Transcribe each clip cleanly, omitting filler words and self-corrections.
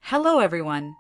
Hello everyone!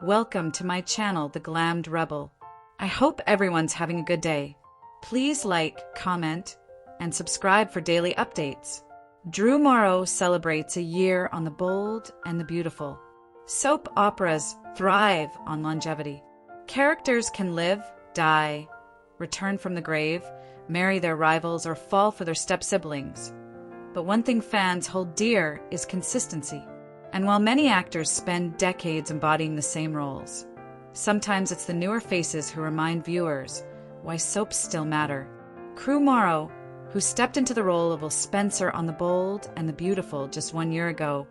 Welcome to my channel, The Glammed Rebel. I hope everyone's having a good day. Please like, comment, and subscribe for daily updates. Morrow celebrates a year on the bold and the beautiful. Soap operas thrive on longevity. Characters can live, die, return from the grave, marry their rivals, or fall for their step-siblings. But one thing fans hold dear is consistency. And while many actors spend decades embodying the same roles, sometimes it's the newer faces who remind viewers why soaps still matter. Morrow, who stepped into the role of Will Spencer on The Bold and the Beautiful just 1 year ago,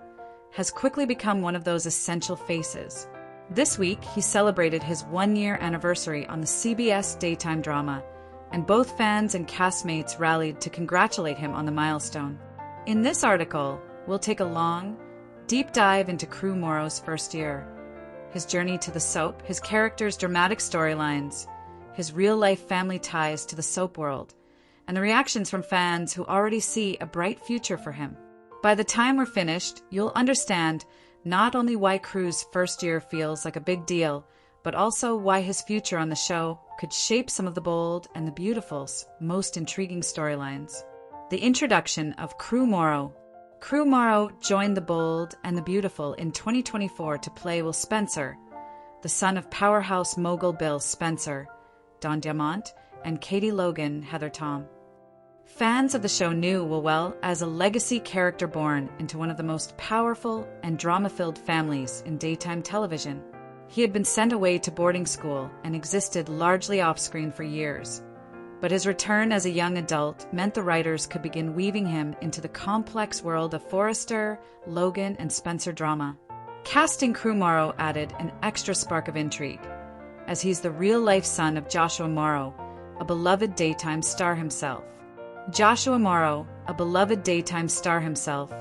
has quickly become one of those essential faces. This week, he celebrated his 1-year anniversary on the CBS daytime drama, and both fans and castmates rallied to congratulate him on the milestone. In this article, we'll take a long, deep dive into Morrow's first year, his journey to the soap, his character's dramatic storylines, his real-life family ties to the soap world, and the reactions from fans who already see a bright future for him. By the time we're finished, you'll understand not only why Crew's first year feels like a big deal, but also why his future on the show could shape some of the Bold and the Beautiful's most intriguing storylines. The introduction of Morrow. Morrow joined The Bold and the Beautiful in 2024 to play Will Spencer, the son of powerhouse mogul Bill Spencer, Don Diamont, and Katie Logan Heather Tom. Fans of the show knew Will well as a legacy character born into one of the most powerful and drama-filled families in daytime television. He had been sent away to boarding school and existed largely off-screen for years. But his return as a young adult meant the writers could begin weaving him into the complex world of Forrester, Logan, and Spencer drama. Casting Morrow added an extra spark of intrigue, as he's the real-life son of Joshua Morrow, a beloved daytime star himself. Joshua Morrow, a beloved daytime star himself,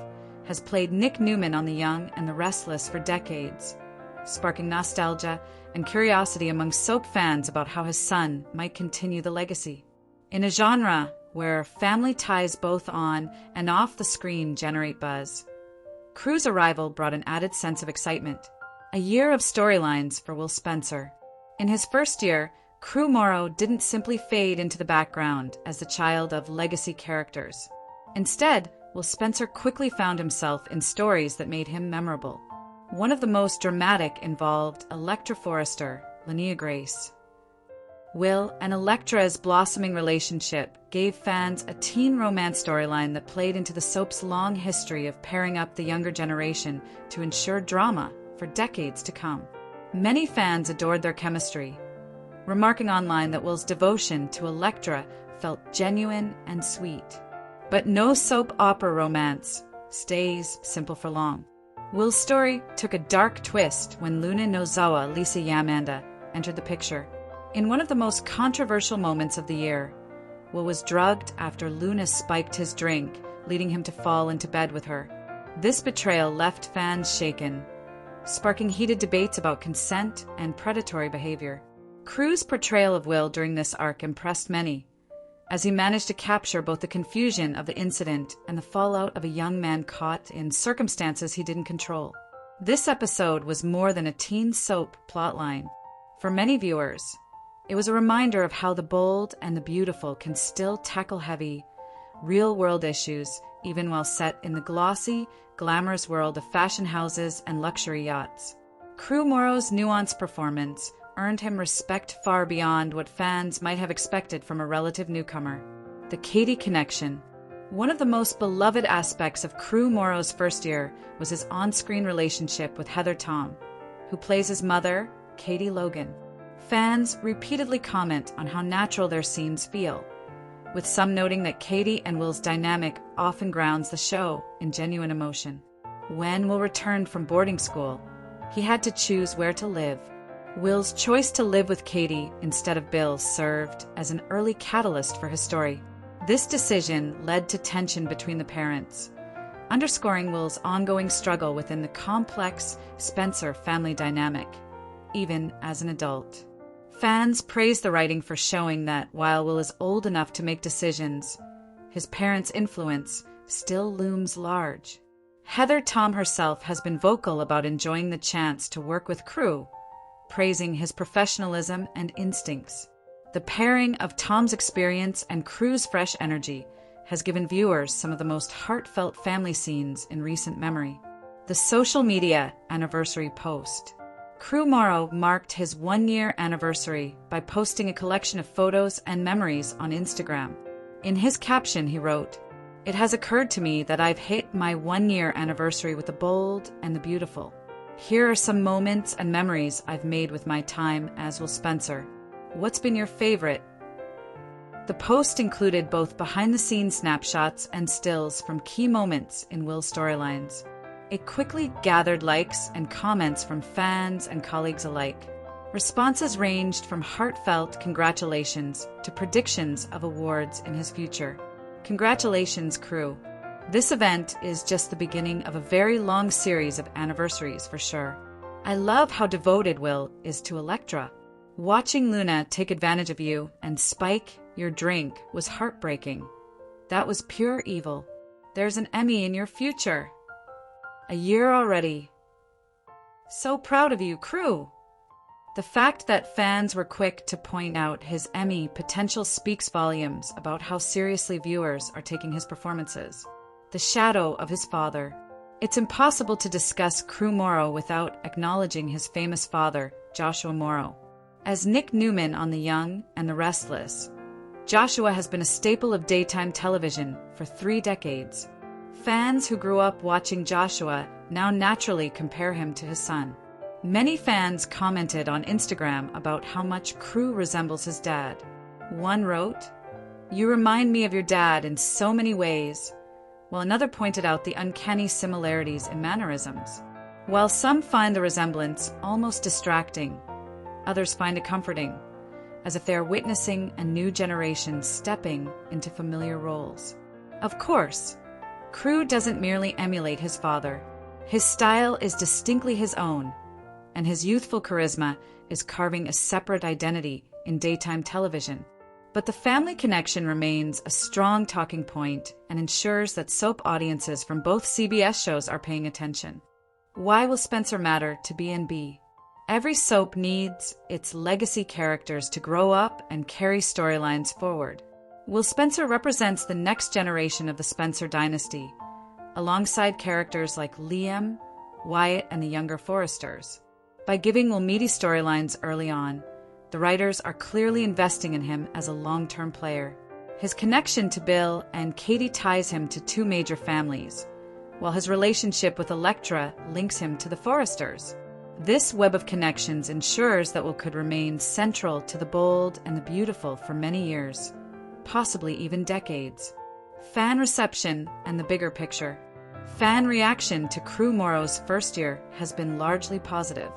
has played Nick Newman on The Young and the Restless for decades, sparking nostalgia and curiosity among soap fans about how his son might continue the legacy. In a genre where family ties both on and off the screen generate buzz, Crew's arrival brought an added sense of excitement. A year of storylines for Will Spencer. In his first year, Morrow didn't simply fade into the background as the child of legacy characters. Instead, Will Spencer quickly found himself in stories that made him memorable. One of the most dramatic involved Electra Forrester, Linnea Grace. Will and Electra's blossoming relationship gave fans a teen romance storyline that played into the soap's long history of pairing up the younger generation to ensure drama for decades to come. Many fans adored their chemistry, remarking online that Will's devotion to Electra felt genuine and sweet. But no soap opera romance stays simple for long. Will's story took a dark twist when Luna Nozawa Lisa Yamanda entered the picture. In one of the most controversial moments of the year, Will was drugged after Luna spiked his drink, leading him to fall into bed with her. This betrayal left fans shaken, sparking heated debates about consent and predatory behavior. Crew's portrayal of Will during this arc impressed many, as he managed to capture both the confusion of the incident and the fallout of a young man caught in circumstances he didn't control. This episode was more than a teen soap plotline. For many viewers, it was a reminder of how The Bold and the Beautiful can still tackle heavy, real-world issues even while set in the glossy, glamorous world of fashion houses and luxury yachts. Morrow's nuanced performance earned him respect far beyond what fans might have expected from a relative newcomer. The Katie connection. One of the most beloved aspects of Morrow's first year was his on-screen relationship with Heather Tom, who plays his mother, Katie Logan. Fans repeatedly comment on how natural their scenes feel, with some noting that Katie and Will's dynamic often grounds the show in genuine emotion. When Will returned from boarding school, he had to choose where to live. Will's choice to live with Katie instead of Bill served as an early catalyst for his story. This decision led to tension between the parents, underscoring Will's ongoing struggle within the complex Spencer family dynamic, even as an adult. Fans praised the writing for showing that while Will is old enough to make decisions, his parents' influence still looms large. Heather Tom herself has been vocal about enjoying the chance to work with Crew, praising his professionalism and instincts. The pairing of Tom's experience and Crew's fresh energy has given viewers some of the most heartfelt family scenes in recent memory. The social media anniversary post. Crew Morrow marked his 1-year anniversary by posting a collection of photos and memories on Instagram. In his caption, he wrote, "It has occurred to me that I've hit my 1-year anniversary with the bold and the beautiful. Here are some moments and memories I've made with my time, as will Spencer. What's been your favorite?" The post included both behind-the-scenes snapshots and stills from key moments in Will's storylines. It quickly gathered likes and comments from fans and colleagues alike. Responses ranged from heartfelt congratulations to predictions of awards in his future. Congratulations, Crew. This event is just the beginning of a very long series of anniversaries for sure. I love how devoted Will is to Elektra. Watching Luna take advantage of you and spike your drink was heartbreaking. That was pure evil. There's an Emmy in your future. A year already. So proud of you, Crew. The fact that fans were quick to point out his Emmy potential speaks volumes about how seriously viewers are taking his performances. The shadow of his father. It's impossible to discuss Crew Morrow without acknowledging his famous father, Joshua Morrow. As Nick Newman on The Young and the Restless, Joshua has been a staple of daytime television for 3 decades. Fans who grew up watching Joshua now naturally compare him to his son. Many fans commented on Instagram about how much Crew resembles his dad. One wrote, "You remind me of your dad in so many ways," while another pointed out the uncanny similarities in mannerisms. While some find the resemblance almost distracting, others find it comforting, as if they are witnessing a new generation stepping into familiar roles. Of course, Crew doesn't merely emulate his father. His style is distinctly his own, and his youthful charisma is carving a separate identity in daytime television. But the family connection remains a strong talking point and ensures that soap audiences from both CBS shows are paying attention. Why will Spencer matter to B&B? Every soap needs its legacy characters to grow up and carry storylines forward. Will Spencer represents the next generation of the Spencer dynasty, alongside characters like Liam, Wyatt, and the younger Forresters. By giving Will meaty storylines early on, the writers are clearly investing in him as a long-term player. His connection to Bill and Katie ties him to 2 major families, while his relationship with Elektra links him to the Forresters. This web of connections ensures that Will could remain central to the bold and the beautiful for many years, possibly even decades. Fan reception and the bigger picture. Fan reaction to Crew Morrow's first year has been largely positive.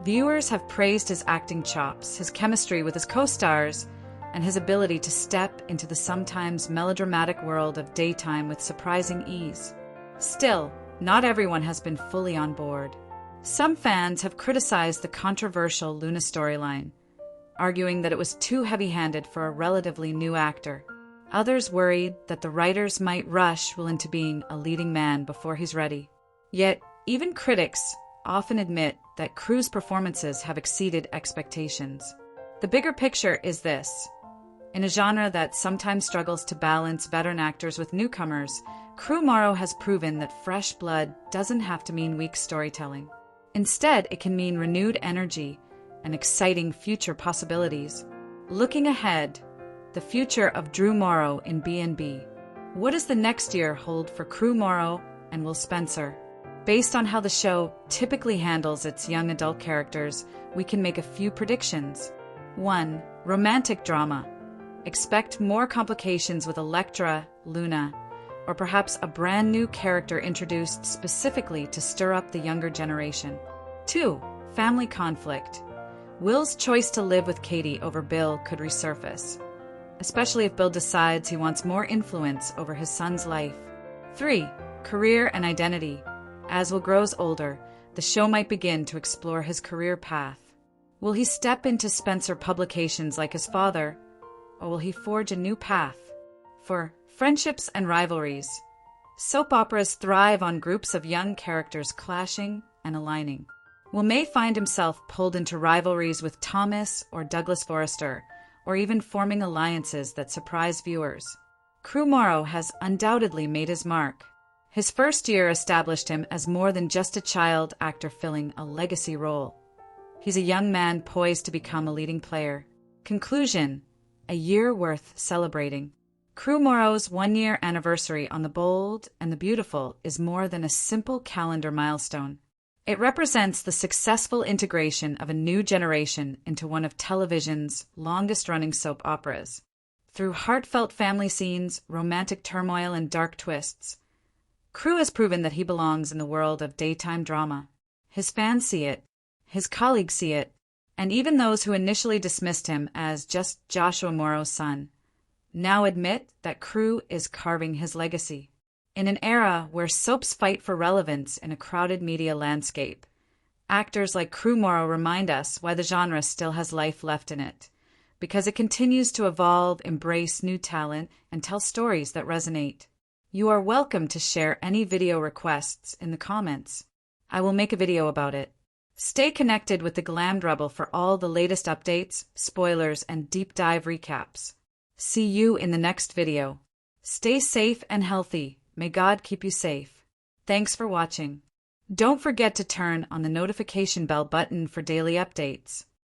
Viewers have praised his acting chops, his chemistry with his co-stars, and his ability to step into the sometimes melodramatic world of daytime with surprising ease. Still, not everyone has been fully on board. Some fans have criticized the controversial Luna storyline, arguing that it was too heavy-handed for a relatively new actor. Others worried that the writers might rush Will into being a leading man before he's ready. Yet, even critics often admit that Crew's performances have exceeded expectations. The bigger picture is this. In a genre that sometimes struggles to balance veteran actors with newcomers, Crew Morrow has proven that fresh blood doesn't have to mean weak storytelling. Instead, it can mean renewed energy and exciting future possibilities. Looking ahead, the future of Drew Morrow in B&B. What does the next year hold for Crew Morrow and Will Spencer? Based on how the show typically handles its young adult characters, we can make a few predictions. 1. Romantic drama. Expect more complications with Elektra, Luna, or perhaps a brand new character introduced specifically to stir up the younger generation. 2. Family conflict. Will's choice to live with Katie over Bill could resurface, especially if Bill decides he wants more influence over his son's life. 3. Career and identity. As Will grows older, the show might begin to explore his career path. Will he step into Spencer publications like his father, or will he forge a new path? For friendships and rivalries, Soap operas thrive on groups of young characters clashing and aligning. Will May find himself pulled into rivalries with Thomas or Douglas Forrester, or even forming alliances that surprise viewers? Crew Morrow has undoubtedly made his mark. His first year established him as more than just a child actor filling a legacy role. He's a young man poised to become a leading player. Conclusion: a year worth celebrating. Crew Morrow's one-year anniversary on The Bold and the Beautiful is more than a simple calendar milestone. It represents the successful integration of a new generation into one of television's longest-running soap operas. Through heartfelt family scenes, romantic turmoil, and dark twists, Crew has proven that he belongs in the world of daytime drama. His fans see it, his colleagues see it, and even those who initially dismissed him as just Joshua Morrow's son now admit that Crew is carving his legacy. In an era where soaps fight for relevance in a crowded media landscape, actors like Crew Morrow remind us why the genre still has life left in it, because it continues to evolve, embrace new talent, and tell stories that resonate. You are welcome to share any video requests in the comments. I will make a video about it. Stay connected with the Glammed Rebel for all the latest updates, spoilers, and deep dive recaps. See you in the next video. Stay safe and healthy. May God keep you safe. Thanks for watching. Don't forget to turn on the notification bell button for daily updates.